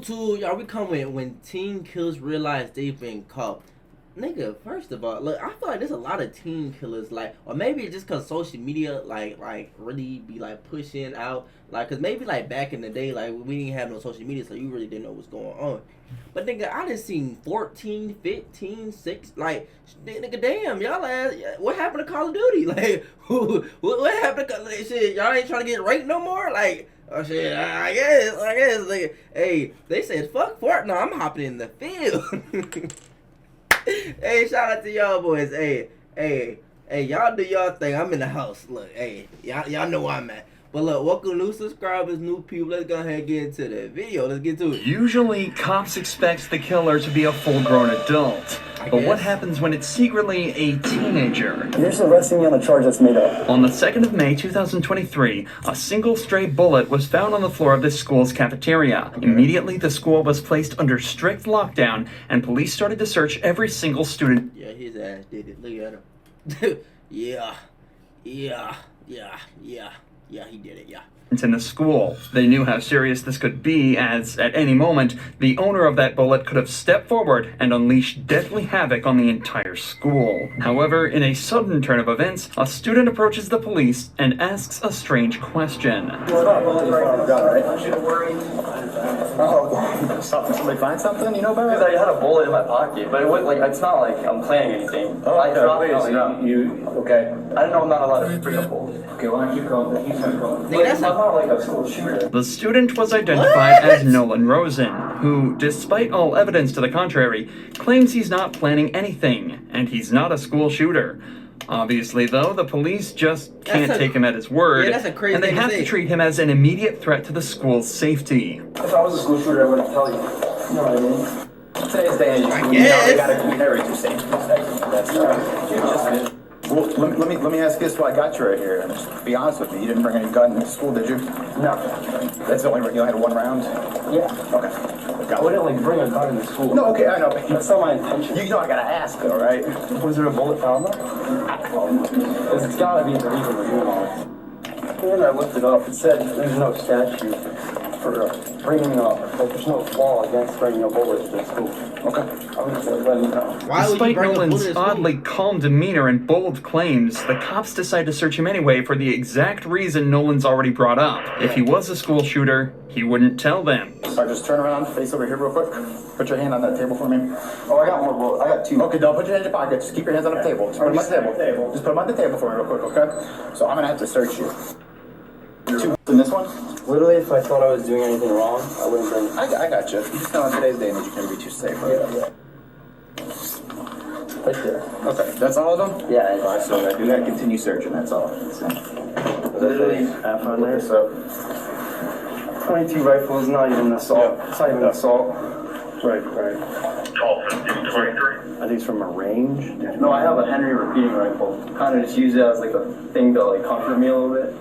YouTube, y'all, we come with when teen killers realize they've been caught. Nigga, first of all, look, I feel like there's a lot of teen killers, like, or maybe it's just cause social media, like really be like pushing out, like, cause maybe like back in the day, like we didn't have no social media, so you really didn't know what's going on. But nigga, I done seen 14, 15, 6, like, nigga, damn, y'all ass, what happened to Call of Duty? Like, what happened to, like, shit, y'all ain't trying to get raped no more? Like, oh shit, I guess, like, hey, they said fuck Fortnite, no, I'm hopping in the field. Hey, shout out to y'all boys. Hey, y'all do y'all thing. I'm in the house. Look, hey, y'all know where I'm at. But look, welcome new subscribers, new people. Let's go ahead and get into the video. Let's get to it. Usually, cops expect the killer to be a full-grown adult. But what happens when it's secretly a teenager? You're just arresting me on a charge that's made up. On the 2nd of May, 2023, a single stray bullet was found on the floor of this school's cafeteria. Immediately, the school was placed under strict lockdown, and police started to search every single student. Yeah, his ass did it. Look at him. Yeah, he did it, yeah. In the school. They knew how serious this could be, as at any moment, the owner of that bullet could have stepped forward and unleashed deadly havoc on the entire school. However, in a sudden turn of events, a student approaches the police and asks a strange question. Somebody find something? You know about it? Because I had a bullet in my pocket, but it wasn't like, it's not like I'm playing anything. Oh, I dropped it on the so ground. okay. I didn't know I'm not allowed to bring a bullet. Okay, why don't you call him? He's gonna call him. Nigga, that's I'm not like a school shooter. The student was identified as Nolan Rosen, who, despite all evidence to the contrary, claims he's not planning anything, and he's not a school shooter. Obviously, though, the police just can't take him at his word, that's a crazy and they thing to have say. to treat him as an immediate threat to the school's safety. If I was a school shooter, I wouldn't tell you. You know what I mean? Today's day, you gotta compare it to safety. That's well, let me ask you this while I got you right here. Just be honest with me. You didn't bring any gun to school, did you? No. That's the only you only had one round? Yeah. Okay. I wouldn't like bring a gun to school. No, okay, I know. That's not my intention. You know I gotta ask though, right? Was there a bullet found there? Well, it's gotta be the reason we're doing all this. When I looked it up, it said there's no statute for bringing up, like there's no law against bringing a bullet to school. Okay. I was just letting you know. Why would you Despite bring a bullet Nolan's to school? oddly calm demeanor and bold claims, the cops decide to search him anyway for the exact reason Nolan's already brought up. If he was a school shooter, he wouldn't tell them. Alright, just turn around, face over here real quick. Put your hand on that table for me. Oh, I got more bullets. I got two. Okay, don't put your hand in your pocket. Just keep your hands on the table. Just put them on the table. Just put them on the table for me real quick, okay? So I'm gonna have to search you. Two in this one? Literally, if I thought I was doing anything wrong, I wouldn't bring. I got you. You just know in today's day and age you can't be too safe, right? Yeah. Right there. Okay, that's all of them? Yeah. Alright, so I do gotta continue searching, that's all. Literally half on there, so 22 rifles, not even an assault. It's not even an assault. Right. 12, Are these from a range? No, I have a Henry repeating rifle. Kind of just use it as like a thing to like comfort me a little bit.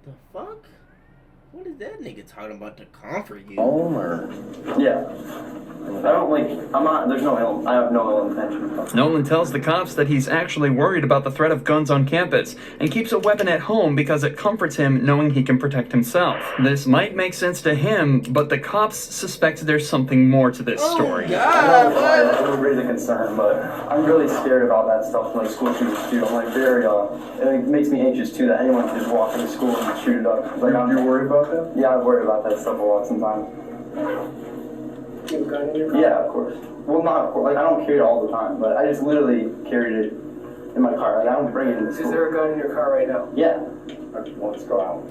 The fuck? What is that nigga talking about to comfort you? Yeah. I don't like. I'm not. There's no ill. I have no ill intention. Nolan tells the cops that he's actually worried about the threat of guns on campus and keeps a weapon at home because it comforts him knowing he can protect himself. This might make sense to him, but the cops suspect there's something more to this story. God, I would raise a concern, but I'm really scared about that stuff, like school shooters too. I'm like very, it makes me anxious too that anyone can just walk into school and shoot it up. Like, you're worried about that? Yeah, I worry about that stuff a lot sometimes. You have a gun in your car? Yeah, of course. Well, not of course. Like, I don't carry it all the time, but I just literally carried it in my car. Like, I don't bring it in the school. Is there a gun in your car right now? Yeah. Well, let's go out.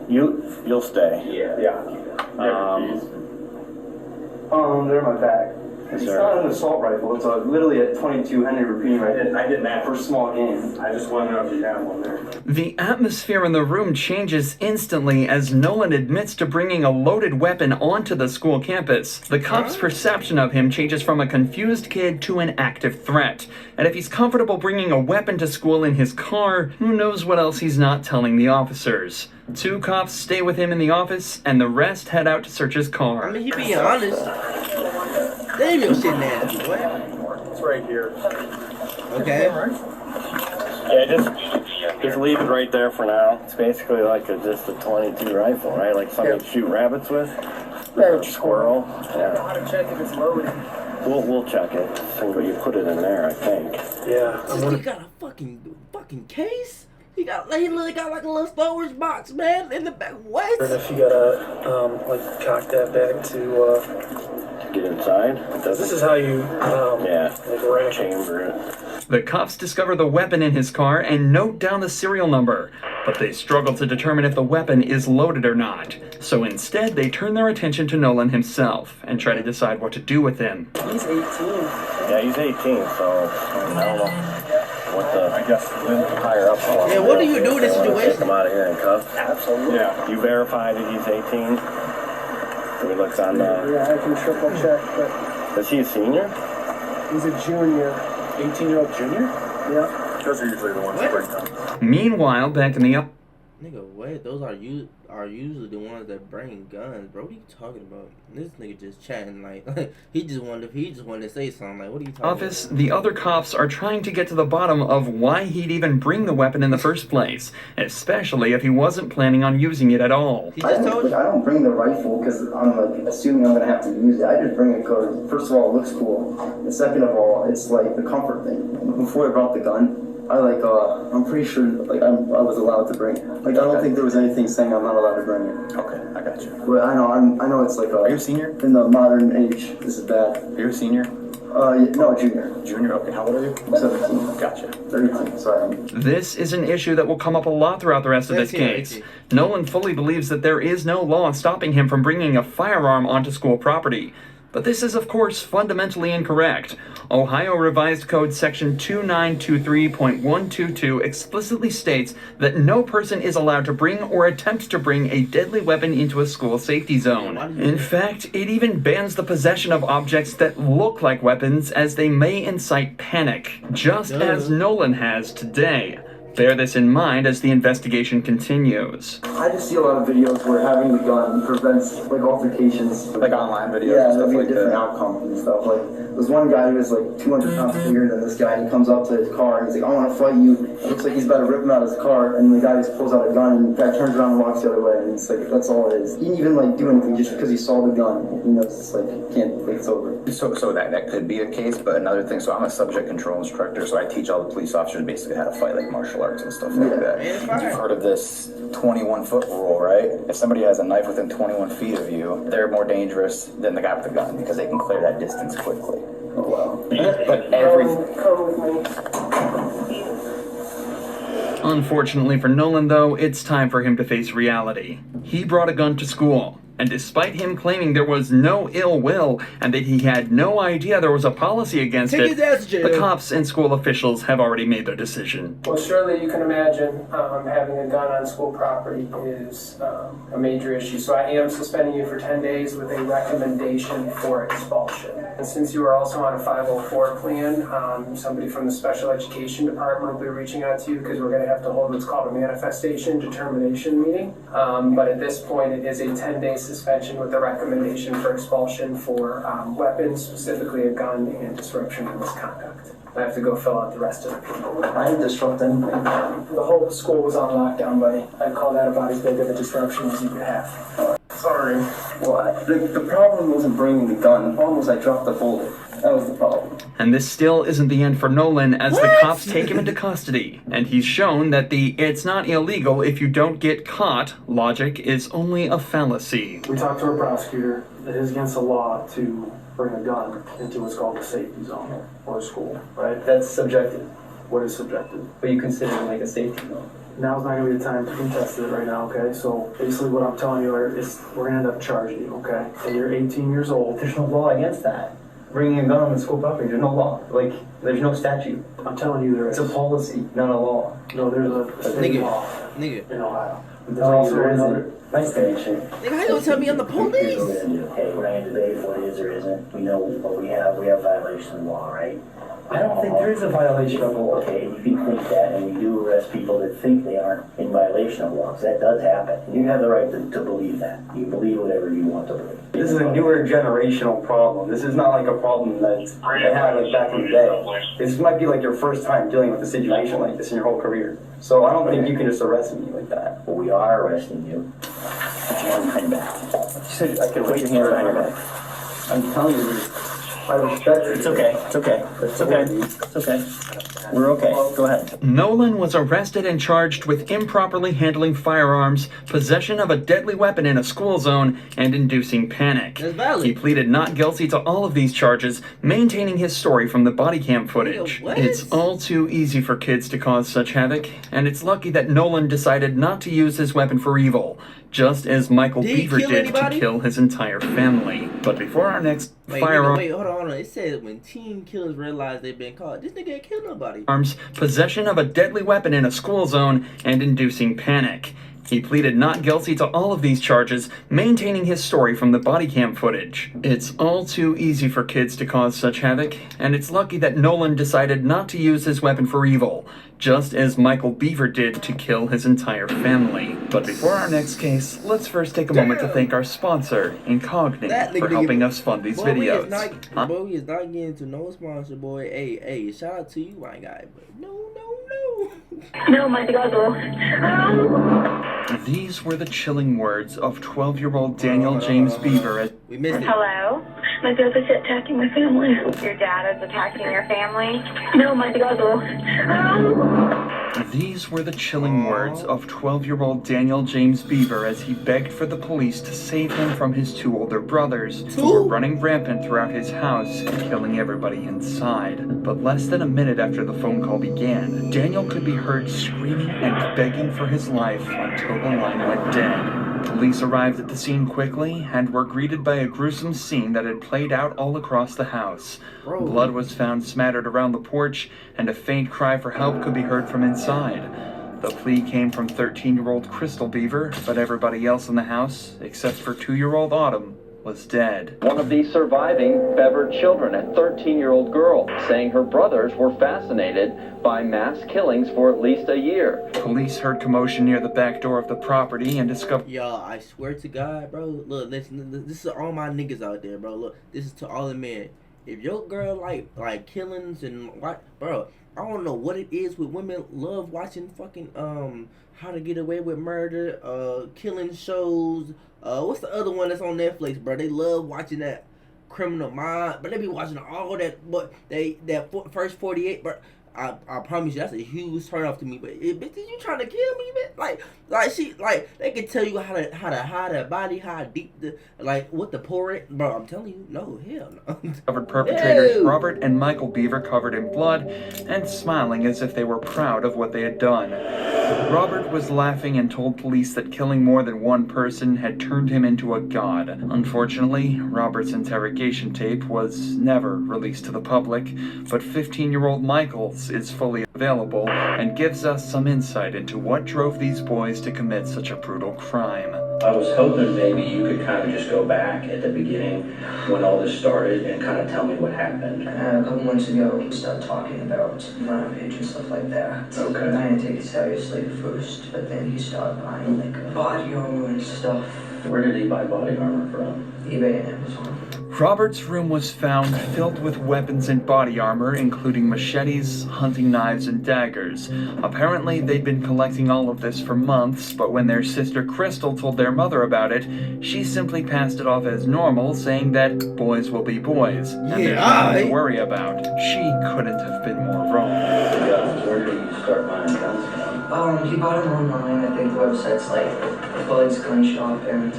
You'll stay. Yeah. They're in my bag. It's not an assault rifle. It's literally a 22 Henry repeating rifle. I didn't ask. For small game. I just want to know if you have one there. The atmosphere in the room changes instantly as Nolan admits to bringing a loaded weapon onto the school campus. The cops' perception of him changes from a confused kid to an active threat. And if he's comfortable bringing a weapon to school in his car, who knows what else he's not telling the officers. 2 cops stay with him in the office, and the rest head out to search his car. I mean, he being honest. Damn your shit nasty, boy. It's right here. Okay. Yeah, just Just leave it right there for now. It's basically like just a 22 rifle, right? Like something to shoot rabbits with. Or squirrel. Yeah. How to check if it's loaded? We'll check it. So you put it in there, I think. Yeah. He got a fucking case. He literally got like a little storage box, man, in the back. What? And if you gotta like cock that back to get inside. This is how you like chamber it. The cops discover the weapon in his car and note down the serial number, but they struggle to determine if the weapon is loaded or not. So instead, they turn their attention to Nolan himself and try to decide what to do with him. He's 18. Yeah, he's 18, so I don't know what the, I guess, higher up. Yeah, what do you do in this situation? Take him out of here and cuff. Absolutely. Yeah. You verify that he's 18? So he looks on the... Yeah, I can triple check, but... Is he a senior? He's a junior. 18-year-old junior? Yeah. Those are usually the ones that break down. Meanwhile, back in the Nigga, wait, those are usually the ones that bring guns, bro. What are you talking about? This nigga just chatting like he just wanted to say something. Like, what are you talking office, about? the other cops are trying to get to the bottom of why he'd even bring the weapon in the first place, especially if he wasn't planning on using it at all. He just told you. I don't bring the rifle because I'm like assuming I'm gonna have to use it. I just bring it because first of all it looks cool, and second of all it's like the comfort thing. Before I brought the gun, I'm pretty sure like I was allowed to bring it. Like I don't think there was anything saying I'm not allowed to bring it. Okay, I got you. But I know it's like Are you a senior? in the modern age. This is bad. Are you a senior? No, junior. Junior, okay. How old are you? 17. Gotcha. 13, sorry. This is an issue that will come up a lot throughout the rest of this case. Nolan fully believes that there is no law stopping him from bringing a firearm onto school property. But this is, of course, fundamentally incorrect. Ohio Revised Code Section 2923.122 explicitly states that no person is allowed to bring or attempt to bring a deadly weapon into a school safety zone. In fact, it even bans the possession of objects that look like weapons, as they may incite panic, just as Nolan has today. Bear this in mind as the investigation continues. I just see a lot of videos where having the gun prevents like altercations. Like online videos Yeah, and stuff there'll be like a different that. outcome and stuff. Like there's one guy who was like 200 pounds bigger than this guy, and he comes up to his car and he's like, I want to fight you. It looks like he's about to rip him out of his car, and the guy just pulls out a gun, and the guy turns around and walks the other way, and it's like that's all it is. He didn't even like do anything just because he saw the gun. You know, it's just like it's over. So that could be a case, but another thing, so I'm a subject control instructor, so I teach all the police officers basically how to fight like martial arts and stuff like that. You've heard of this 21-foot rule, right? If somebody has a knife within 21 feet of you, they're more dangerous than the guy with the gun because they can clear that distance quickly. Oh wow. But everything... Come with me. Unfortunately for Nolan, though, it's time for him to face reality. He brought a gun to school, and despite him claiming there was no ill will and that he had no idea there was a policy against Take his ass to it, jail. the cops and school officials have already made their decision. Well, surely you can imagine having a gun on school property is a major issue. So I am suspending you for 10 days with a recommendation for expulsion. And since you are also on a 504 plan, somebody from the special education department will be reaching out to you because we're going to have to hold what's called a manifestation determination meeting. But at this point, it is a 10-day suspension with a recommendation for expulsion for weapons, specifically a gun, and disruption and misconduct. I have to go fill out the rest of the paperwork. I didn't disrupt anything. The whole school was on lockdown, buddy. I'd call that about as big of a disruption as you could have. Sorry. Well, the problem wasn't bringing the gun. The problem was I dropped the bullet. That was the problem. And this still isn't the end for Nolan, as the cops take him into custody, and he's shown that the "it's not illegal if you don't get caught" logic is only a fallacy. We talked to our prosecutor. It is against the law to bring a gun into what's called a safety zone or a school, right? That's subjective. What is subjective? But you consider it like a safety zone. Now's not gonna be the time to contest it right now, okay? So basically what I'm telling you is we're gonna end up charging you, okay? And you're 18 years old. There's no law against that. Bringing a gun on the school property, there's no law. Like, there's no statute. I'm telling you there is. It's a policy, not a law. No, there's a state Nigga. law Nigga. in Ohio. There's also another. Nice to meet you. Nigga, how you gonna tell me I'm the police? Hey, we're gonna debate what is or isn't. We know what we have. We have violation of law, right? I don't think there is a violation of the law. Okay, you can think that, and we do arrest people that think they aren't in violation of laws. That does happen. You have the right to believe that. You can believe whatever you want to believe. This is a newer generational problem. This is not like a problem that they had like back in the day. This might be like your first time dealing with a situation like this in your whole career. So I don't think you can just arrest me like that. Well, we are arresting you. Put your hand behind your back. You said I could wait your hand behind your back. I'm telling you, I respect you. It's okay. It's okay. It's okay. It's okay. We're okay. Go ahead. Nolan was arrested and charged with improperly handling firearms, possession of a deadly weapon in a school zone, and inducing panic. That's valid. He pleaded not guilty to all of these charges, maintaining his story from the body cam footage. What? It's all too easy for kids to cause such havoc, and it's lucky that Nolan decided not to use his weapon for evil, just as Michael Did he Beaver kill did anybody? to kill his entire family. But before our next Wait, firearm... wait, hold on. It said when teen killers realize they've been caught, this nigga ain't killed nobody. Possession of a deadly weapon in a school zone, and inducing panic. He pleaded not guilty to all of these charges, maintaining his story from the body cam footage. It's all too easy for kids to cause such havoc, and it's lucky that Nolan decided not to use his weapon for evil, just as Michael Beaver did to kill his entire family. But before our next case, let's first take a moment to thank our sponsor, Incognito, for helping us fund these videos. Boy, we is not getting to no sponsor, boy. Hey, shout out to you, my guy. But no. No, my God. These were the chilling words of 12-year-old Daniel James Beaver as We missed it. Hello? My brother's attacking my family. Your dad is attacking your family? No, my God. These were the chilling words of 12-year-old Daniel James Beaver as he begged for the police to save him from his two older brothers, who were running rampant throughout his house and killing everybody inside. But less than a minute after the phone call began, Daniel could be heard screaming and begging for his life until the line went dead. Police arrived at the scene quickly and were greeted by a gruesome scene that had played out all across the house. Blood was found smattered around the porch, and a faint cry for help could be heard from inside. The plea came from 13-year-old Crystal Beaver, but everybody else in the house, except for 2-year-old Autumn, was dead. One of the surviving Bever children, a 13-year-old girl, saying her brothers were fascinated by mass killings for at least a year. Police heard commotion near the back door of the property and discovered... Y'all, I swear to God, bro. Look, listen, this is all my niggas out there, bro. Look, this is to all the men. If your girl like killings and what, bro, I don't know what it is with women love watching fucking How to Get Away with Murder, killing shows. What's the other one that's on Netflix, bro? They love watching that Criminal Mind, but they be watching all that. But first 48, bro. I promise you, that's a huge turn off to me. But bitch, is you trying to kill me, bitch? They can tell you how to hide a body, how deep what the pour it, bro. I'm telling you, no, hell no. Discovered perpetrators Robert and Michael Beaver covered in blood and smiling as if they were proud of what they had done. Robert was laughing and told police that killing more than one person had turned him into a god. Unfortunately, Robert's interrogation tape was never released to the public, but 15-year-old Michael's is fully available and gives us some insight into what drove these boys to commit such a brutal crime. I was hoping maybe you could kind of just go back at the beginning when all this started and kind of tell me what happened. A couple months ago, he started talking about rampage and stuff like that. Okay. I didn't take it seriously at first, but then he started buying body armor and stuff. Where did he buy body armor from? eBay and Amazon. Robert's room was found filled with weapons and body armor, including machetes, hunting knives, and daggers. Apparently, they'd been collecting all of this for months, but when their sister Crystal told their mother about it, she simply passed it off as normal, saying that boys will be boys, and there's nothing to worry about. She couldn't have been more wrong. Where did you start buying guns from? He bought them online. I think the website's like Bud's Gun Shop, and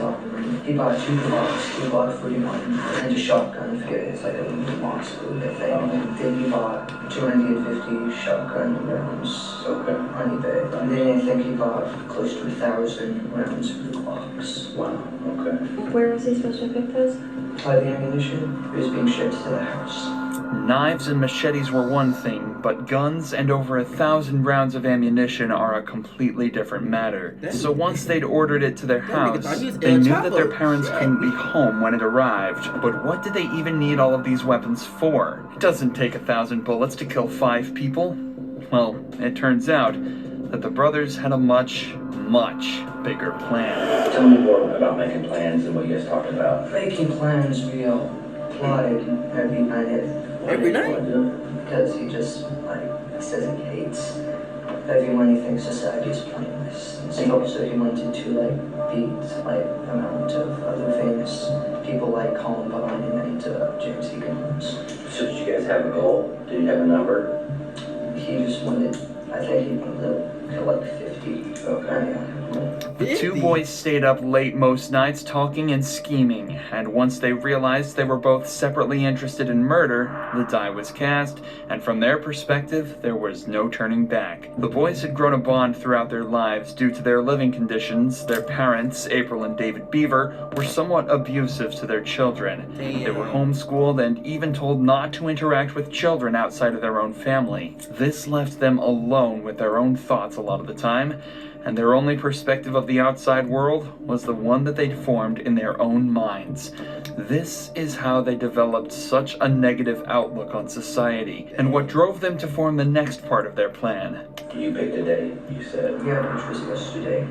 he bought 2 blocks. He bought 41 and a shotgun. I forget, it's like a box food, I think. Then he bought 250 shotgun rounds on eBay. And then I think he bought close to 1,000 rounds for the Glocks. Wow, okay. Where was he supposed to pick those? The ammunition was being shipped to the house. Knives and machetes were one thing, but guns and over 1,000 rounds of ammunition are a completely different matter. So once they'd ordered it to their house, they knew that their parents couldn't be home when it arrived. But what did they even need all of these weapons for? It doesn't take 1,000 bullets to kill 5 people. Well, it turns out that the brothers had a much bigger plan. Tell me more about making plans and what you guys talked about. Making plans, we plotted every night. Every night? Because he just, he says he hates everyone. He thinks society is pointless. And so he wanted to, beat, the amount of other famous people like Columbine and James Egan. So did you guys have a goal? Did you have a number? He just wanted, I think he wanted to kill 50. Okay. The two boys stayed up late most nights talking and scheming, and once they realized they were both separately interested in murder, the die was cast, and from their perspective, there was no turning back. The boys had grown a bond throughout their lives due to their living conditions. Their parents, April and David Beaver, were somewhat abusive to their children. They were homeschooled and even told not to interact with children outside of their own family. This left them alone with their own thoughts a lot of the time, and their only perspective of the outside world was the one that they'd formed in their own minds. This is how they developed such a negative outlook on society, and what drove them to form the next part of their plan. You picked a date, you said. Yeah, which was yesterday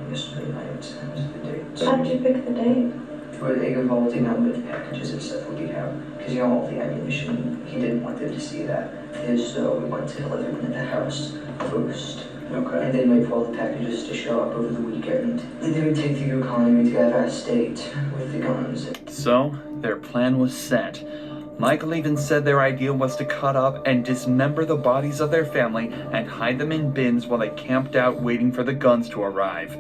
night. That was the date. How did you pick the date? For a revolting number of packages of stuff we have. Because, all the ammunition, he didn't want them to see that. So we went to kill everyone in the house first. Okay. And then wait for all the packages to show up over the weekend. And then we take the Yukon to Gavin State with the guns. So, their plan was set. Michael even said their idea was to cut up and dismember the bodies of their family and hide them in bins while they camped out waiting for the guns to arrive.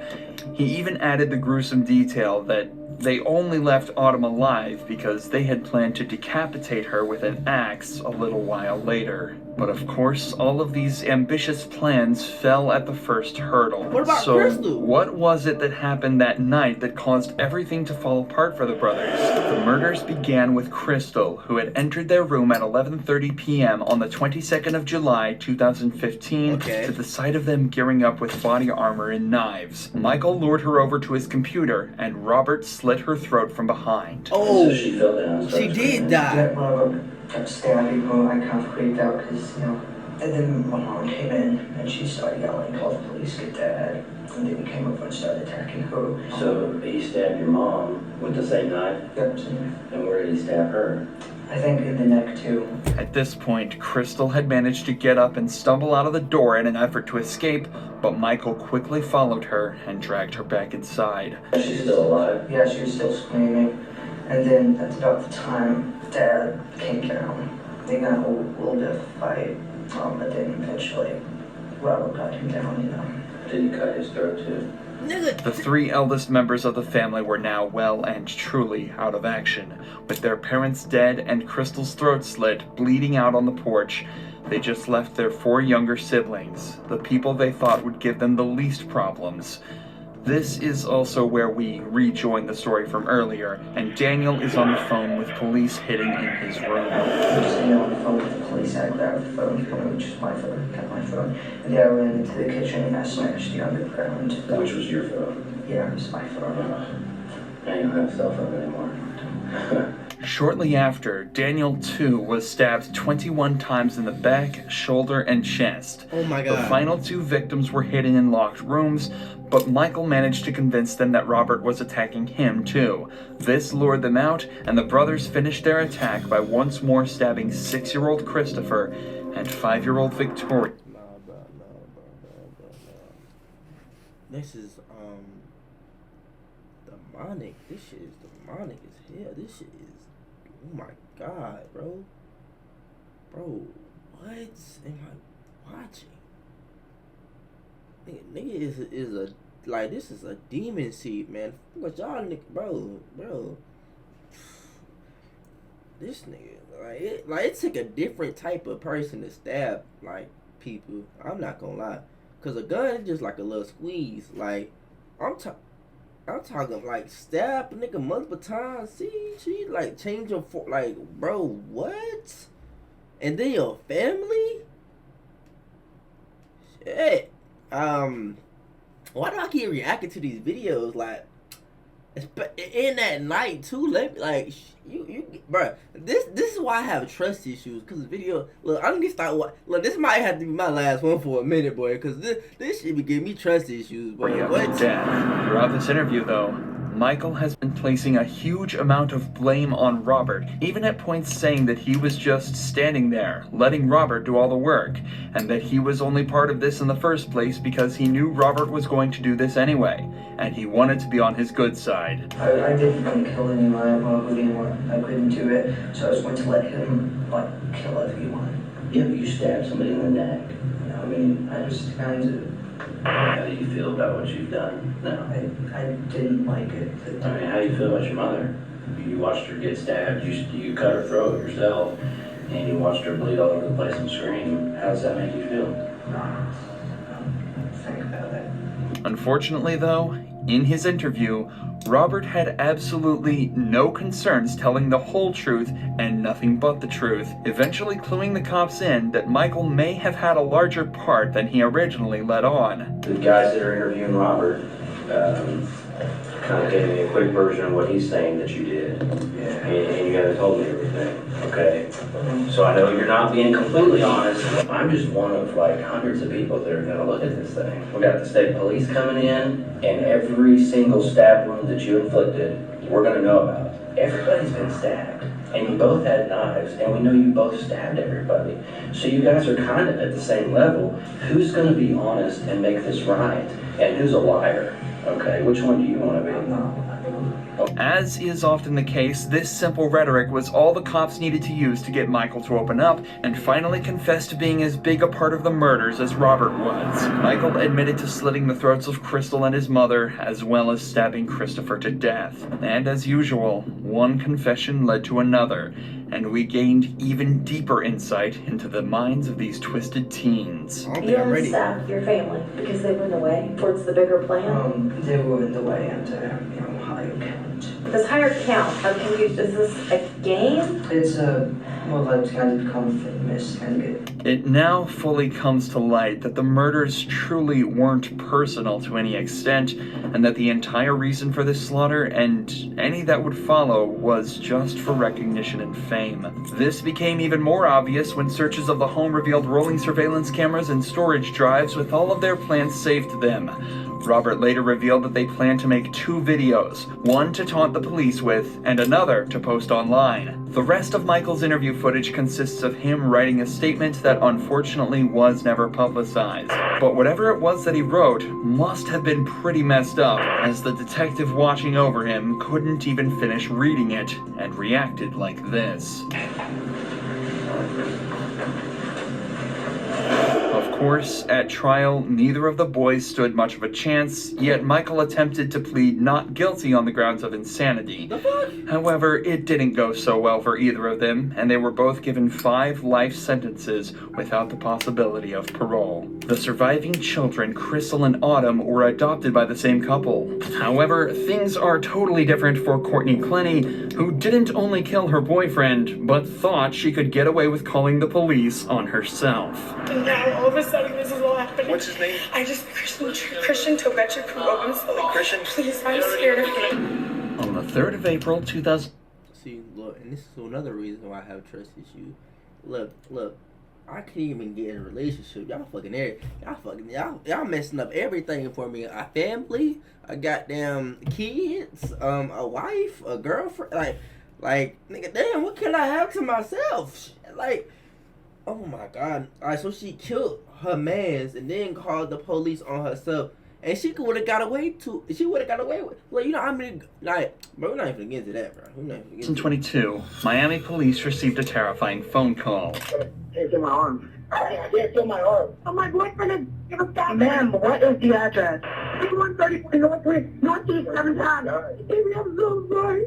He even added the gruesome detail that they only left Autumn alive because they had planned to decapitate her with an axe a little while later. But of course, all of these ambitious plans fell at the first hurdle. What about so, Crystal? What was it that happened that night that caused everything to fall apart for the brothers? The murders began with Crystal, who had entered their room at 11:30 p.m. on the 22nd of July, 2015, to the sight of them gearing up with body armor and knives. Michael lured her over to his computer, and Robert slit her throat from behind. Oh, so she fell down. She did die. One of them kept stabbing her. I kind of freaked out because, And then my mom came in and she started yelling, called the police, get dad. And then he came over and started attacking her. So he stabbed your mom with the same knife? Yep. And where did he stab her? I think in the neck too. At this point, Crystal had managed to get up and stumble out of the door in an effort to escape, but Michael quickly followed her and dragged her back inside. Is she still alive? Yeah, she was still screaming. And then that's about the time Dad came down. They got a little bit of a fight, but then eventually Robert got him down, Did he cut his throat too? The three eldest members of the family were now well and truly out of action. With their parents dead and Crystal's throat slit, bleeding out on the porch, they just left their 4 younger siblings, the people they thought would give them the least problems. This is also where we rejoin the story from earlier, and Daniel is on the phone with police hidden in his room. I'm just on the phone with the police. I grabbed the phone, which is my phone, got my phone. And then I went into the kitchen and I smashed the underground. Which was your phone? Yeah, it was my phone. I don't have a cell phone anymore. Shortly after, Daniel too was stabbed 21 times in the back, shoulder, and chest. Oh my God. The final 2 victims were hidden in locked rooms, but Michael managed to convince them that Robert was attacking him too. This lured them out, and the brothers finished their attack by once more stabbing 6-year-old Christopher and 5-year-old Victoria. This is demonic. This shit is demonic as hell. This shit is, oh my God, bro. Bro, what am I watching? Nigga is a, like, this is a demon seed, man. What y'all nigga, bro. This nigga, like it took a different type of person to stab, like, people. I'm not gonna lie. Cause a gun is just like a little squeeze. Like, I'm talking like stab a nigga multiple times. See, she like change your like, bro, what? and then your family. Shit. Why do I keep reacting to these videos? Like, in that night too. Bruh. This is why I have trust issues. Cause the video. Look, I'm gonna start. Look, this might have to be my last one for a minute, boy. Cause this shit be giving me trust issues, boy. What? Throughout this interview, though, Michael has been placing a huge amount of blame on Robert, even at points saying that he was just standing there, letting Robert do all the work, and that he was only part of this in the first place because he knew Robert was going to do this anyway, and he wanted to be on his good side. I didn't want to kill anyone, I didn't hurt anyone. I couldn't do it, so I was going to let him, kill everyone. Yeah, but you stabbed somebody in the neck. I mean, I just kind of... How do you feel about what you've done now? I didn't like it. I mean, how do you feel about your mother? You watched her get stabbed, you cut her throat yourself, and you watched her bleed all over the place and scream. How does that make you feel? Think about it. Unfortunately, though, in his interview, Robert had absolutely no concerns telling the whole truth and nothing but the truth, eventually cluing the cops in that Michael may have had a larger part than he originally let on. The guys that are interviewing Robert kind of gave me a quick version of what he's saying that you did. Yeah. And you guys told me everything, okay? So I know you're not being completely honest. I'm just one of hundreds of people that are gonna look at this thing. We got the state police coming in, and every single stab wound that you inflicted, we're gonna know about. Everybody's been stabbed, and you both had knives, and we know you both stabbed everybody. So you guys are kind of at the same level. Who's gonna be honest and make this right? And who's a liar? Okay, which one do you want to be? As is often the case, this simple rhetoric was all the cops needed to use to get Michael to open up and finally confess to being as big a part of the murders as Robert was. Michael admitted to slitting the throats of Crystal and his mother, as well as stabbing Christopher to death. And as usual, one confession led to another, and we gained even deeper insight into the minds of these twisted teens. You only stabbed your family because they were in the way towards the bigger plan? They were in the way and, higher count. This higher count, I'm confused. Is this a game? It's kind of become famous and good. It now fully comes to light that the murders truly weren't personal to any extent, and that the entire reason for this slaughter, and any that would follow, was just for recognition and fame. This became even more obvious when searches of the home revealed rolling surveillance cameras and storage drives with all of their plans saved to them. Robert later revealed that they planned to make 2 videos, one to taunt the police with, and another to post online. The rest of Michael's interview footage consists of him writing a statement that unfortunately was never publicized. But whatever it was that he wrote must have been pretty messed up, as the detective watching over him couldn't even finish reading it, and reacted like this. Of course, at trial, neither of the boys stood much of a chance, yet Michael attempted to plead not guilty on the grounds of insanity. However, it didn't go so well for either of them, and they were both given 5 life sentences without the possibility of parole. The surviving children, Crystal and Autumn, were adopted by the same couple. However, things are totally different for Courtney Clenny, who didn't only kill her boyfriend, but thought she could get away with calling the police on herself. And now all of a sudden this is all happening. What's his name? Christian Tobecha Kubobin. Christian? Please, I'm scared of him. On the 3rd of April, 2000... See, look, and this is another reason why I have trust issues. Look, I can't even get in a relationship. Y'all messing up everything for me. A family, a goddamn kids, a wife, a girlfriend. Like, nigga, damn, what can I have to myself? Like, oh my God. Alright, so she killed her mans and then called the police on herself. And she would have got away with. Well, you know how many, bro, we're not even getting into that, bro. We're not even getting into 2022, Miami police received a terrifying phone call. Hey, get my arm. Yeah, get my arm. Oh, my boyfriend is ma'am, what is the address? 134 Northeast 7 times. Baby, I'm so sorry.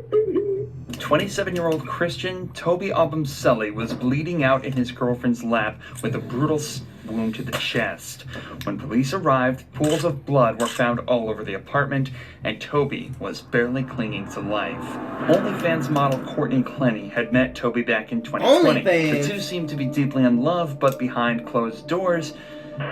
27-year-old Christian Toby Abumseli was bleeding out in his girlfriend's lap with a brutal wound to the chest. When police arrived, pools of blood were found all over the apartment, and Toby was barely clinging to life. OnlyFans model Courtney Clenny had met Toby back in 2020. The two seemed to be deeply in love, but behind closed doors,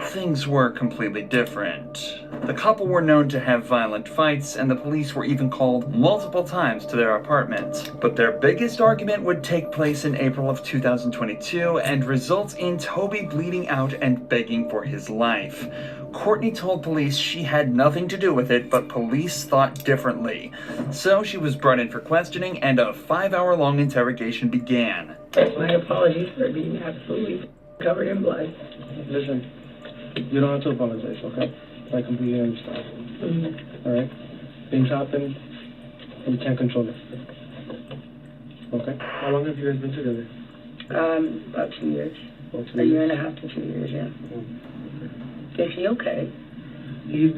things were completely different. The couple were known to have violent fights, and the police were even called multiple times to their apartment. But their biggest argument would take place in April of 2022 and result in Toby bleeding out and begging for his life. Courtney told police she had nothing to do with it, but police thought differently. So she was brought in for questioning, and a 5-hour-long interrogation began. My apologies for being absolutely covered in blood. Listen, you don't have to apologize, okay? I completely understand. Alright? Things happen, and you can't control it. Okay? How long have you guys been together? About 2 years. A year and a half to 2 years, yeah. Is he okay? He's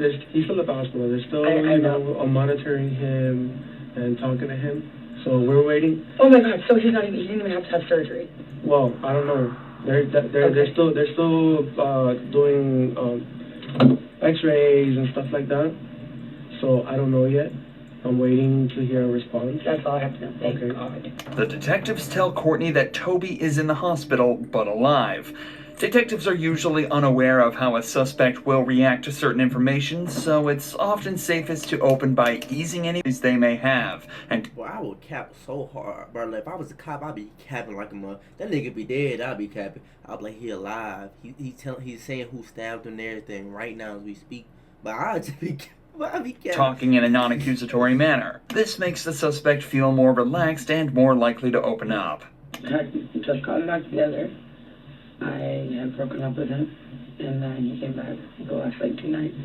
still at the hospital. They're still, I know. monitoring him and talking to him. So we're waiting. Oh my God! So he didn't even have to have surgery. Well, I don't know. They're still doing X-rays and stuff like that. So I don't know yet. I'm waiting to hear a response. That's all I have to know. Thank Okay. God. The detectives tell Courtney that Toby is in the hospital, but alive. Detectives are usually unaware of how a suspect will react to certain information, so it's often safest to open by easing any issues they may have. And Boy, I would cap so hard, bro. Like, if I was a cop, I'd be capping like a mother. That nigga be dead, I'd be capping. I'd be like, he alive. He's saying who stabbed him and everything right now as we speak. But I'd just be talking in a non-accusatory manner. This makes the suspect feel more relaxed and more likely to open up. We just got back together. I had broken up with him, and then he came back the last 2 nights,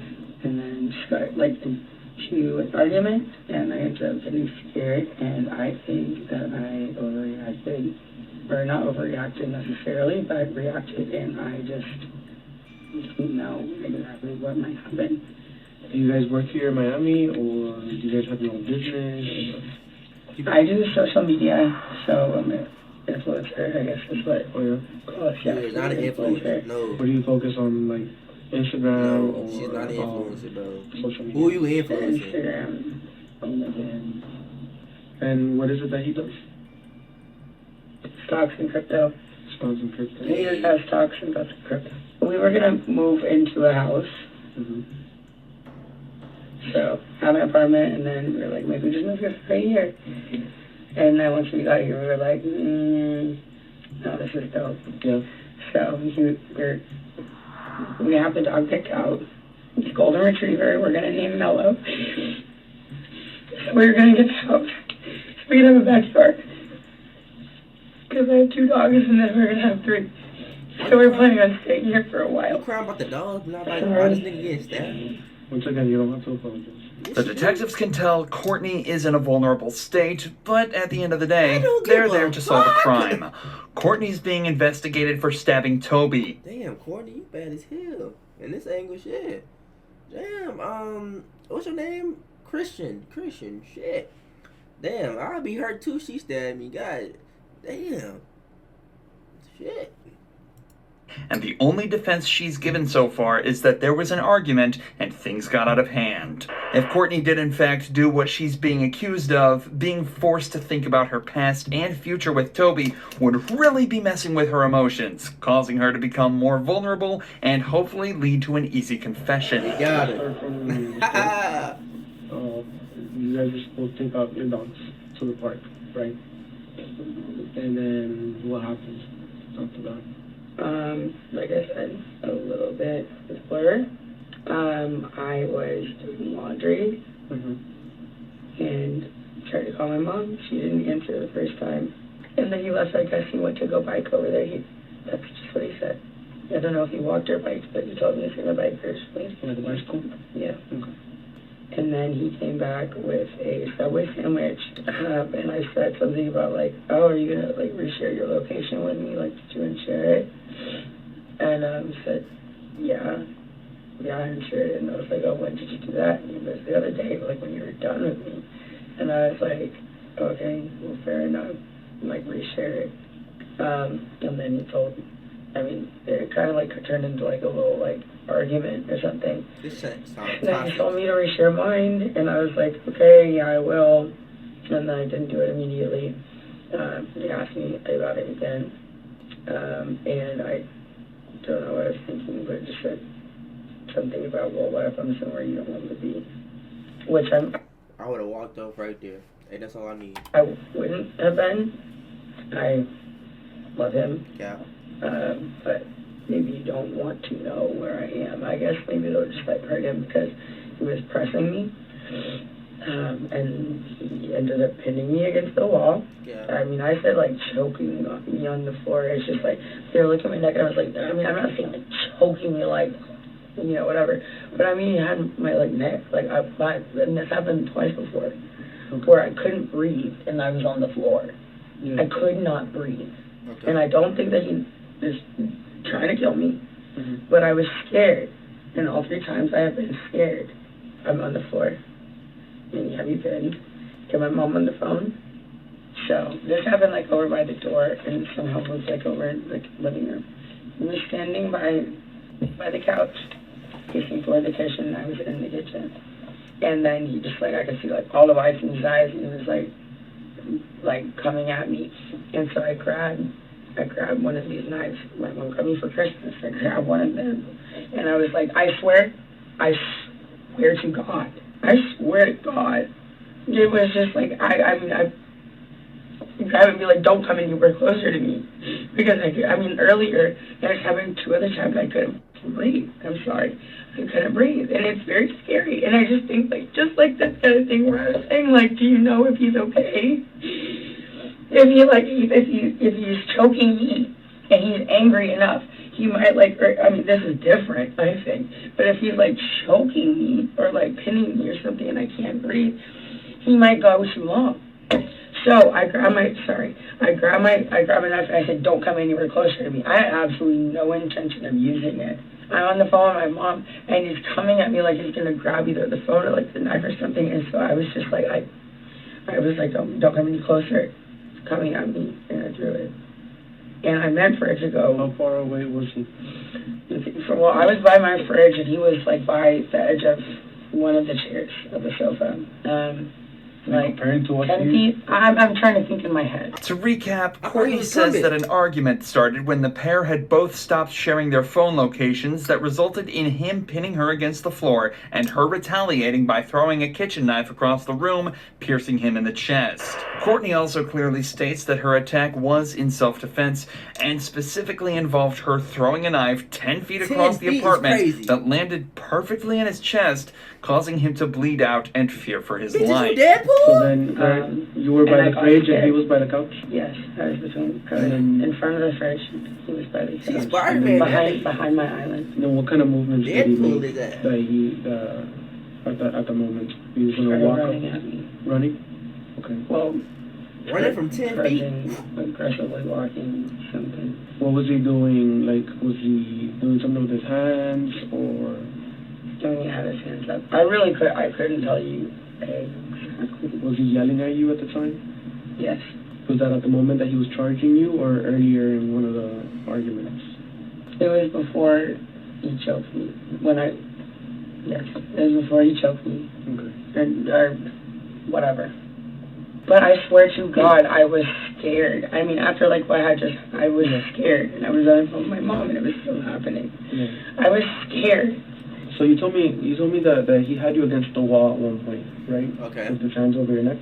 and then just got into an argument, and I ended up getting scared, and I think that I overreacted, or not overreacted necessarily, but reacted, and I just didn't know exactly what might happen. Do you guys work here in Miami, or do you guys have your own business? I do social media, so I'm an influencer, I guess is what. Oh yeah. She's not an influencer. No. What do you focus on, like Instagram? No, or she's not an influencer, bro. Social media. Who are you influencing? Instagram. And what is it that he does? Stocks and crypto. Stocks and crypto. He just has stocks and crypto. We were gonna move into a house. So, have an apartment, and then we were like, maybe we just move right here. And then once we got here, we were like, no, this is dope. Yeah. So, we have the dog picked out. It's a golden retriever. We're going to name Mellow. So we're going to get the house. So we can have a backyard. Because I have 2 dogs, and then we're going to have 3. So we're planning on staying here for a while. You crying about the dog, not about why this nigga getting stabbed. Once again, you don't have to apologize. The detectives can tell Courtney is in a vulnerable state, but at the end of the day, they're there to solve a crime. Courtney's being investigated for stabbing Toby. Damn, Courtney, you bad as hell. And this angle shit. Damn, what's your name? Christian, shit. Damn, I'd be hurt too, she stabbed me, God. Damn. Shit. And the only defense she's given so far is that there was an argument and things got out of hand. If Courtney did in fact do what she's being accused of, being forced to think about her past and future with Toby would really be messing with her emotions, causing her to become more vulnerable and hopefully lead to an easy confession. You got it. You guys just will take out your dogs to the park, right? And then what happens after that? Like I said, a little bit before, I was doing laundry and tried to call my mom. She didn't answer the first time. And then he left, I guess he went to go bike over there. That's just what he said. I don't know if he walked or biked, but he told me he's going to bike personally. At the bicycle? Yeah. Okay. And then he came back with a Subway sandwich, and I said something about oh, are you gonna reshare your location with me? Did you share it? And he said, yeah, I shared it. And I was like, oh, when did you do that? And he goes, the other day, when you were done with me. And I was like, okay, well, fair enough. Reshare it. And then he told I mean, it kind of like turned into like a little like argument or something. This shit sounds And then he toxic. told me to reach your mind, and I was like, okay, yeah, I will. And then I didn't do it immediately. He asked me about it again, and I don't know what I was thinking, but just said something about, well, what if I'm somewhere you don't want me to be? Which I would have walked off right there. Hey, that's all I need. I wouldn't have been. I love him. Yeah. But maybe you don't want to know where I am. I guess maybe it'll just like hurt him because he was pressing me. And he ended up pinning me against the wall. Yeah. I mean, I said like choking me on the floor. It's just like, they were looking at my neck, and I was like, I mean, I'm not saying like choking me like, you know, whatever. But I mean, he had my like neck, like and this happened twice before, where I couldn't breathe and I was on the floor. Yeah. I could not breathe. Okay. And I don't think that he is trying to kill me, Mm-hmm. but I was scared. And all 3 times I have been scared. I'm on the floor. And have you been? Get my mom on the phone. So this happened like over by the door, and somehow was like over in the living room. He was standing by the couch, facing toward the kitchen, and I was in the kitchen. And then he just like, I could see like all the whites in his eyes, and he was like coming at me. And so I grabbed one of these knives. My mom got me for Christmas. I grabbed one of them, and I was like, I swear to God. I swear to God, it was just like, I mean, I grab and be like, don't come anywhere closer to me. Because, I mean, earlier, I was having 2 other times I couldn't breathe. I'm sorry. I couldn't breathe. And it's very scary. And I just think, like, just like this kind of thing where I was saying, like, do you know if he's okay? If he's choking me and he's angry enough, he might like, I mean, this is different, I think. But if he's like choking me or like pinning me or something and I can't breathe, he might go too long. So I grab my knife and I said, don't come anywhere closer to me. I had absolutely no intention of using it. I'm on the phone with my mom, and he's coming at me like he's gonna grab either the phone or like the knife or something. And so I was just like, I was like, don't come any closer. It's coming at me, and I threw it. And I meant for it to go. How far away was he? Well, I was by my fridge, and he was like by the edge of one of the chairs of the sofa. Like 10 feet. I'm trying to think in my head. To recap, Courtney says that an argument started when the pair had both stopped sharing their phone locations that resulted in him pinning her against the floor and her retaliating by throwing a kitchen knife across the room, piercing him in the chest. Courtney also clearly states that her attack was in self-defense and specifically involved her throwing a knife 10 feet across the apartment that landed perfectly in his chest, causing him to bleed out and fear for his life. So then you were by the fridge and he was by the couch? Yes, I was in front of the fridge. He was by the couch. Behind my island. Then what kind of movements did he make at the moment? He was going to walk running at me. Running? Okay. Well, running from 10 feet? Aggressively walking, something. What was he doing? Like, was he doing something with his hands or? He had his hands up. I couldn't tell you exactly. Was he yelling at you at the time? Yes. Was that at the moment that he was charging you or earlier in one of the arguments? It was before he choked me. Yes, it was before he choked me. Okay. Or whatever. But I swear to God, I was scared. I mean, after like what I was scared. And I was on the phone with my mom and it was still happening. Yeah. I was scared. So you told me that he had you against the wall at one point, right? Okay. With his hands over your neck.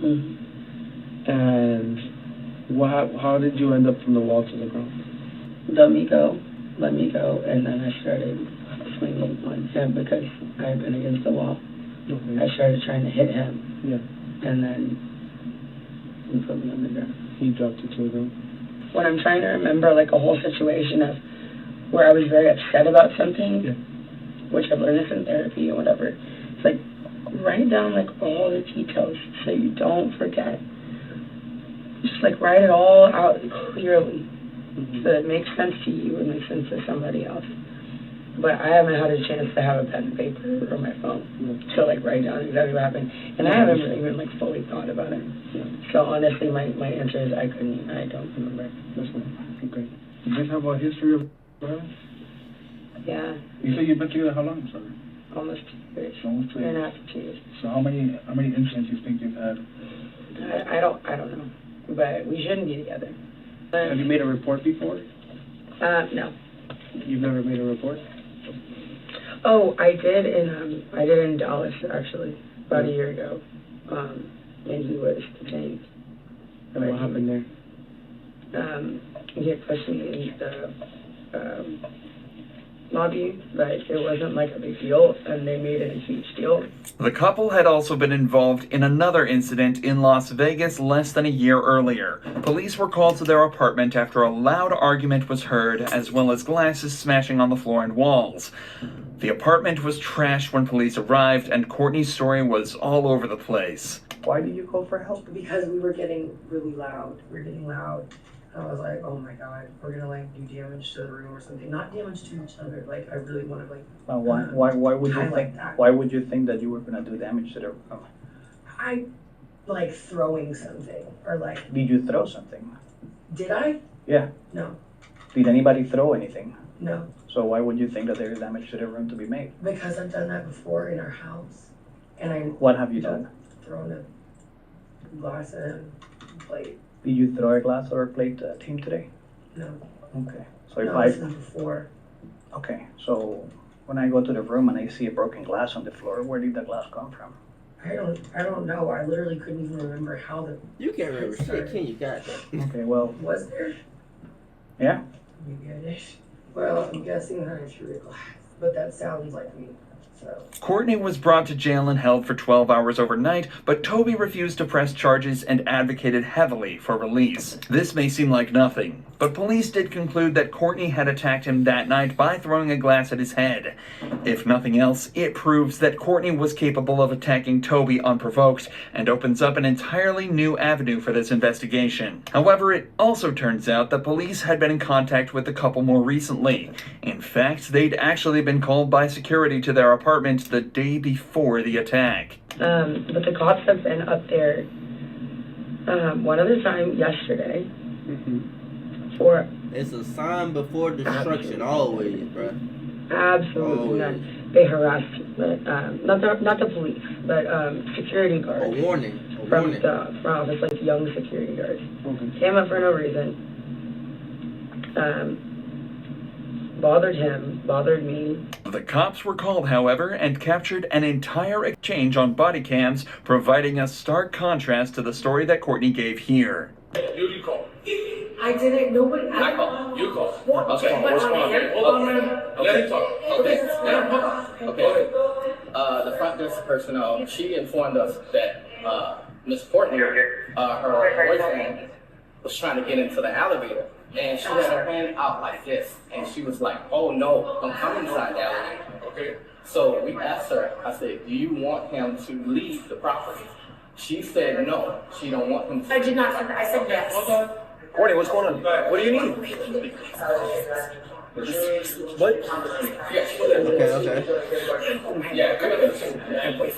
Mm-hmm. And how did you end up from the wall to the ground? Let me go, and then I started swinging on him because I had been against the wall. Okay. I started trying to hit him. Yeah. And then he put me on the ground. He dropped you to the ground. When I'm trying to remember like a whole situation of where I was very upset about something. Yeah. Which I've learned this in therapy or whatever. It's like, write down like all the details so you don't forget. Just like write it all out clearly so that it makes sense to you and makes sense to somebody else. But I haven't had a chance to have a pen and paper or my phone to like write down exactly what happened. And I haven't even like fully thought about it. So honestly, my answer is I don't remember. That's fine. Okay. You guys have a history of violence? Yeah, You say you've been together how long, sir? almost 2 years. Almost 2 years. 2.5 to 2 years. So how many incidents you think you've had? I don't know, but we shouldn't be together. Have you made a report before? No. You've never made a report? Oh, I did in Dallas actually about a year ago, and he was detained. And what happened there? He had questioned me in the lobby, but it wasn't like a big deal, and they made it a huge deal. The couple had also been involved in another incident in Las Vegas less than a year earlier. Police were called to their apartment after a loud argument was heard, as well as glasses smashing on the floor and walls. The apartment was trashed when police arrived, and Courtney's story was all over the place. Why did you call for help? Because we were getting really loud. We were getting loud. I was like, oh my God, we're gonna like do damage to the room or something. Not damage to each other. Like I really want to like. Why would you highlight think? that. Why would you think that you were gonna do damage to the room? I like throwing something or like. Did you throw something? Did I? Yeah. No. Did anybody throw anything? No. So why would you think that there is damage to the room to be made? Because I've done that before in our house, and I. What have you done? Thrown a glass and plate. Did you throw a glass or a plate at him today? No. Okay. So if No, this is before. Okay, so when I go to the room and I see a broken glass on the floor, where did the glass come from? I don't know. I literally couldn't even remember how the. You can't remember shit, can you? Got that. Okay, well. Was there? Yeah. You get it. Well, I'm guessing that I threw a glass, but that sounds like me. So. Courtney was brought to jail and held for 12 hours overnight, but Toby refused to press charges and advocated heavily for release. This may seem like nothing, but police did conclude that Courtney had attacked him that night by throwing a glass at his head. If nothing else, it proves that Courtney was capable of attacking Toby unprovoked and opens up an entirely new avenue for this investigation. However, it also turns out that police had been in contact with the couple more recently. In fact, they'd actually been called by security to their apartment the day before the attack. But the cops have been up there one other time yesterday. For it's a sign before destruction, always, bro. Absolutely not. They harassed, but not the police, but security guards. A warning. From the office, like young security guards. Came up for no reason. Bothered him, bothered me. The cops were called, however, and captured an entire exchange on body cams, providing a stark contrast to the story that Courtney gave here. You call. I didn't. Nobody. I call. You call. What? Okay. What's going on? Hold on, man. Let him talk. Okay. Okay. The front desk personnel, she informed us that Miss Courtney, her boyfriend, was trying to get into the elevator. And she had her hand out like this, and she was like, oh no, don't come inside the elevator. Okay. So we asked her, I said, do you want him to leave the property? She said no, she don't want him to. I did not. I said yes. Courtney, what's going on? What do you need? What? Okay. Yeah, come in.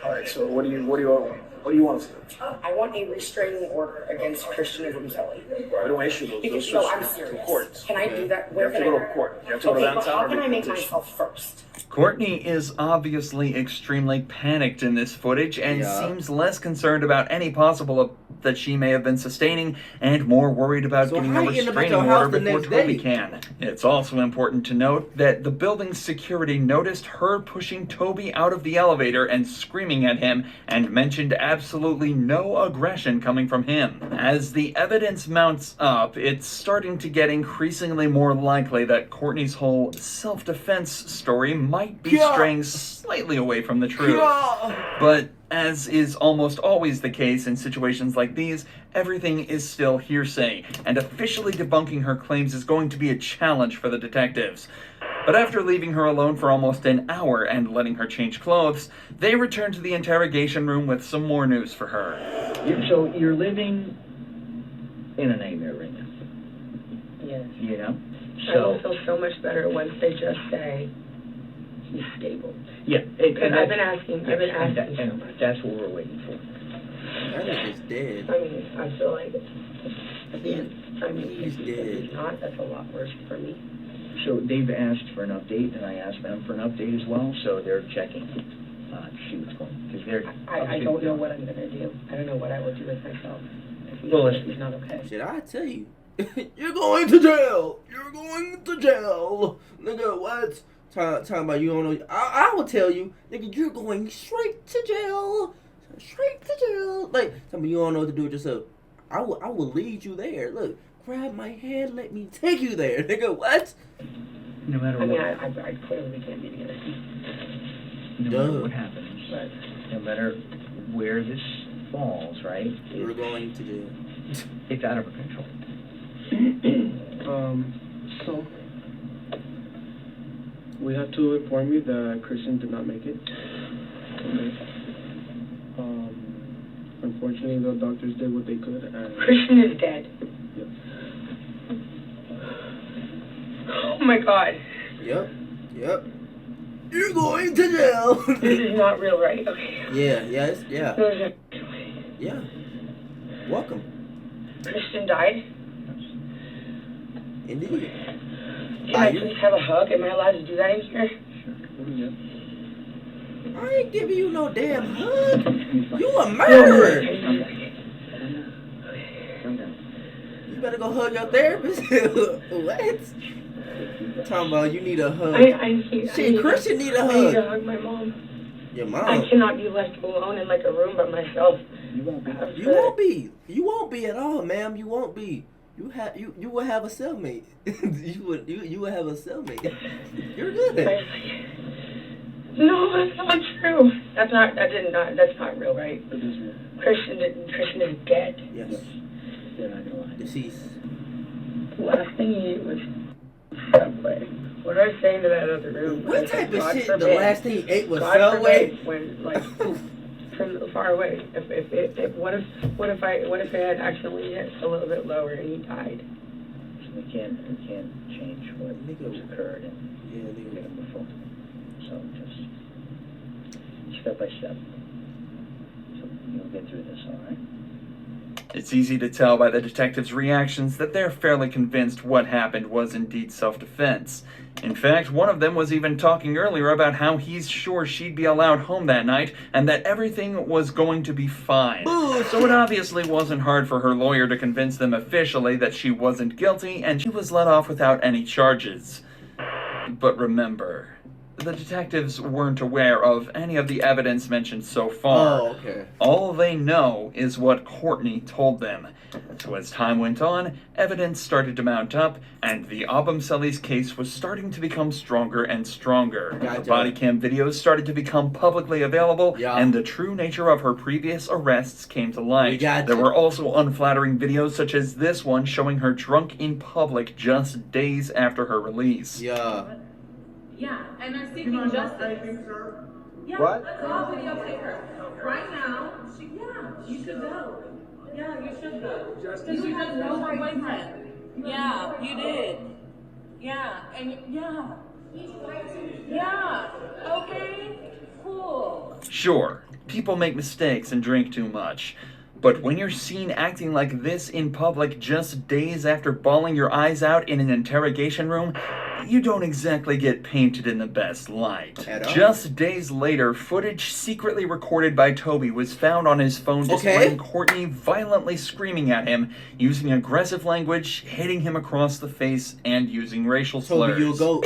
All right, so what do you want to do? I want a restraining order against Christian Evangeli. We don't issue those. Because, no, I'm serious. Court. Can I do that? You have to go to court. You have to go downtown. But how can I make police. myself first? Courtney is obviously extremely panicked in this footage and seems less concerned about any possible that she may have been sustaining and more worried about getting a restraining order before Toby can. It's also important to note that the building's security noticed her pushing Toby out of the elevator and screaming at him and mentioned absolutely no aggression coming from him. As the evidence mounts up, it's starting to get increasingly more likely that Courtney's whole self-defense story might be straying slightly away from the truth. But as is almost always the case in situations like these, everything is still hearsay, and officially debunking her claims is going to be a challenge for the detectives. But after leaving her alone for almost an hour and letting her change clothes, they return to the interrogation room with some more news for her. So you're living in a nightmare right now. Yes. You know? I will feel so much better once they just say he's stable. Yeah. Because I've been asking so much. And that's what we're waiting for. That nigga's dead. I mean, I feel like He's if dead. he's not, that's a lot worse for me. So they've asked for an update, and I asked them for an update as well, so they're checking to see what's going on. Because they're I don't know what I'm gonna do. I don't know what I would do with myself if he's not okay. Shit, I tell you. You're going to jail. You're going to jail. Nigga, what? Talking about you don't know. I will tell you, nigga, you're going straight to jail. Straight to jail. Like, tell me you don't know what to do with yourself. I will lead you there. Look, grab my hand, let me take you there. Nigga, what? No matter what. I clearly can't be together. No matter what happens, no matter where this falls, right? You're going to jail. It's out of our control. So we have to inform you that Christian did not make it. Okay. Unfortunately, the doctors did what they could. And Christian is dead. Yes. Oh my God. Yep. You're going to jail. This is not real, right? Okay. Yeah. Yeah. Welcome. Christian died. Indeed. Can I please have a hug? Am I allowed to do that in here? Sure. I ain't giving you no damn hug. You a murderer. You better go hug your therapist. What? Talking about you need a hug. Christian need a hug. I need to hug my mom. Your mom? I cannot be left alone in like a room by myself. You won't be. You won't be at all, ma'am. You won't be. You will have a cellmate. you will have a cellmate. You're good. No, that's not true. That's not real, right? It is real. Christian is dead. Yes. They're not gonna lie. Deceased. The last thing he ate was Subway. What I was saying to that other room. What type of God shit? Forbid, The last thing he ate was God Subway. Forbid, when like from far away. What if I had accidentally hit a little bit lower and he died? We can't change what's occurred and get him before. So just step by step. So you'll get through this, all right? It's easy to tell by the detectives' reactions that they're fairly convinced what happened was indeed self-defense. In fact, one of them was even talking earlier about how he's sure she'd be allowed home that night and that everything was going to be fine. So it obviously wasn't hard for her lawyer to convince them officially that she wasn't guilty and she was let off without any charges. But remember, the detectives weren't aware of any of the evidence mentioned so far. Oh, okay. All they know is what Courtney told them. So as time went on, evidence started to mount up, and the Abumseli's case was starting to become stronger and stronger. Gotcha. The body cam videos started to become publicly available, and the true nature of her previous arrests came to light. There were also unflattering videos such as this one showing her drunk in public just days after her release. Yeah, and I'm seeking justice. Yeah, What? let's all videotape her. Right now, you should go. Yeah, you should go. Because you just know my boyfriend. Yeah, you did. Yeah, and okay, cool. Sure, people make mistakes and drink too much. But when you're seen acting like this in public just days after bawling your eyes out in an interrogation room, you don't exactly get painted in the best light. Just days later, footage secretly recorded by Toby was found on his phone displaying Courtney violently screaming at him, using aggressive language, hitting him across the face, and using racial slurs. Toby, you'll go.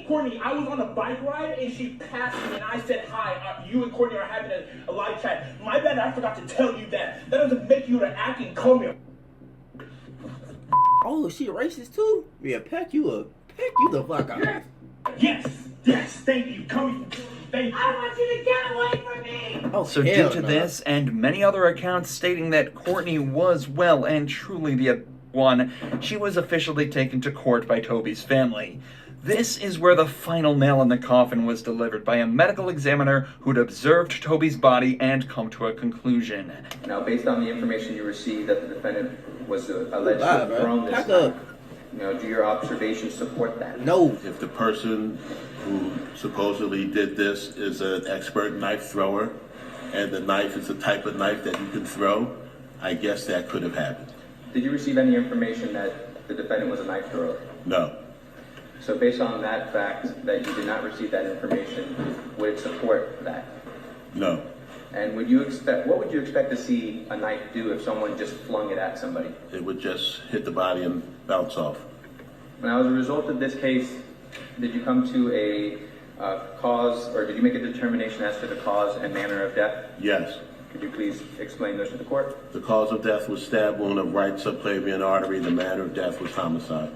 Courtney, I was on a bike ride and she passed me and I said hi. You and Courtney are having a live chat. My bad, I forgot to tell you that. That doesn't make you to act and call me. Oh, she racist too? Yeah, peck you the fuck out. Yes, thank you. Come here. Thank you. I want you to get away from me. Oh, so due to this and many other accounts stating that Courtney was well and truly the one, she was officially taken to court by Toby's family. This is where the final nail in the coffin was delivered by a medical examiner who'd observed Toby's body and come to a conclusion. Now, based on the information you received that the defendant was alleged to have thrown this knife, do your observations support that? No. If the person who supposedly did this is an expert knife thrower, and the knife is the type of knife that you can throw, I guess that could have happened. Did you receive any information that the defendant was a knife thrower? No. So based on that fact that you did not receive that information, would it support that? No. And what would you expect to see a knife do if someone just flung it at somebody? It would just hit the body and bounce off. Now, as a result of this case, did you come to a cause, or did you make a determination as to the cause and manner of death? Yes. Could you please explain those to the court? The cause of death was stab wound of right subclavian artery. The manner of death was homicide.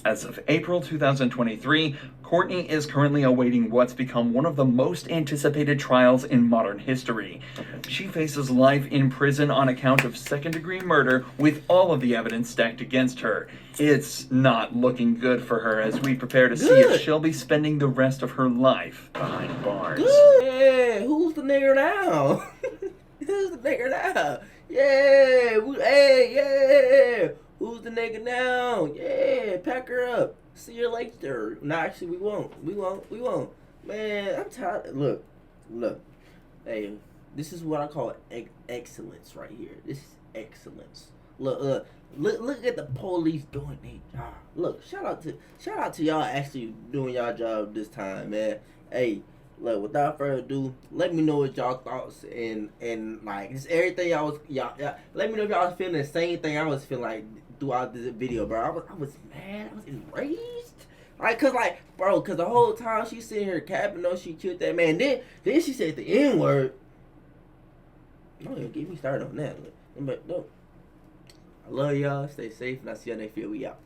As of April 2023, Courtney is currently awaiting what's become one of the most anticipated trials in modern history. She faces life in prison on account of second-degree murder with all of the evidence stacked against her. It's not looking good for her as we prepare to see if she'll be spending the rest of her life behind bars. Good. Yeah, who's the nigger now? Who's the nigger now? Yeah, hey, yeah. Who's the nigga now? Yeah, pack her up. See you later. No, actually, we won't. We won't. Man, I'm tired. Look. Hey, this is what I call excellence right here. This is excellence. Look at the police doing their job. Look, shout out to y'all actually doing y'all job this time, man. Hey, look, without further ado, let me know what y'all thoughts and like just everything y'all let me know if y'all was feeling the same thing I was feeling like throughout this video, bro. I was mad. I was enraged. Cause the whole time she's sitting here capping, no, she killed that man. Then she said the N-word. Don't even get me started on that. But no. I love y'all. Stay safe, and I'll see y'all next video. We out.